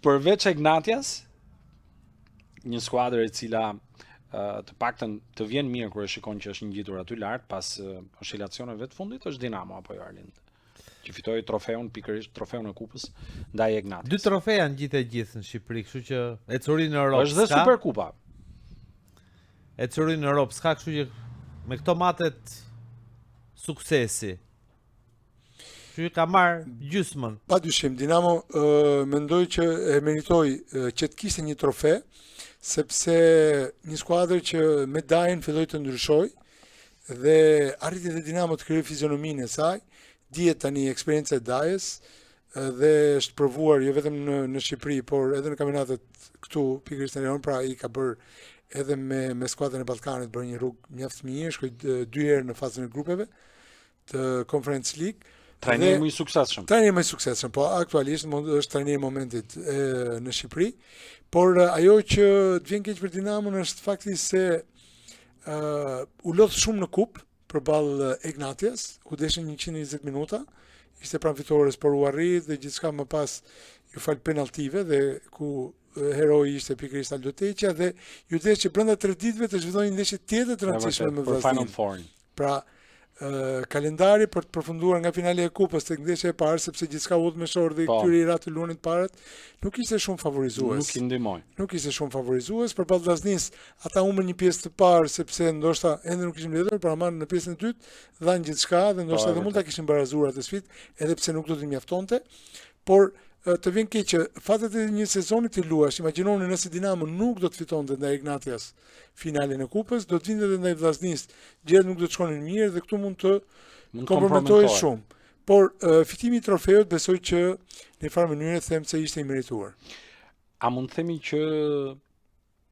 Përveç Ignatias, një skuadër e cila të paktën të vjen mirë kur e shikon që është ngjitur aty lart pas oscilacioneve të fundit, është Dinamo apo jo Arlind, që fitoi trofeun, pikërisht trofeun e kupës ndaj Ignatias. 2 trofeja në gjithë në Shqipëri, kështu që ecuri në Europë. Është dhe Superkupa. Ecuri në Europë, s'ka, kështu që me këto matet suksesi. Kështu që ka marrë gjysmën. Padyshim, Dinamo mendoj që e meritoi që të kishte një trofe, sepse një skuadër që me Dajën filloi të ndryshoj dhe arriti dhe Dinamo të krijojë fizionominë e saj, dihet tani eksperjenca e Dajës dhe është provuar jo vetëm në Shqipëri, por edhe në kampionatet këtu pikërisht në Lyon, pra i ka bërë edhe me skuadrën e Ballkanit, bërë një rrugë mjaft mirë, shkoi 2 herë në fazën e grupeve të Conference League. Trajneri më i suksesshëm. Trajneri më i suksesshëm, po aktualisht është trajneri i momentit në Shqipëri. Por ajo që të vjen keq për Dinamon është fakti se u lodh shumë në kupë përballë Ignatias, u deshën 120 minuta, ishte pranë fitores, por u arrit dhe gjithçka më pas ju fal penaltive dhe ku heroi ishte pikërisht Aldo Teqja dhe ju desh që brenda 3 ditëve të zhvillojnë ndeshje tjetër të rëndësishme me Vllaznin. Pra kalendari për të përfunduar nga finale e kupës tek ndeshja e parë, sepse gjithçka u me shor dhe këtyre i ratë luanit parët, nuk ishte shumë favorizues. Nuk i ndihmoi. Nuk ishte shumë favorizues për Vllaznis, ata humbën një pjesë të parë sepse ndoshta ende nuk kishin mbledhur, por ama në pjesën e dytë dhanë gjithçka dhe ndoshta edhe mund ta kishin barazuar atë sfidë, edhe pse nuk do t'i mjaftonte, por të vjen keq që fatet e një sezoni të luash, imagjinoni nëse Dinamo nuk do të fitonte ndaj Ignatias finalen e kupës, do të vinte edhe ndaj Vllaznis, gjërat nuk do të shkonin mirë dhe këtu mund të komprometohej shumë. Por fitimi i trofeut besoj që në një farë mënyrë them se ishte i merituar. A mund të themi që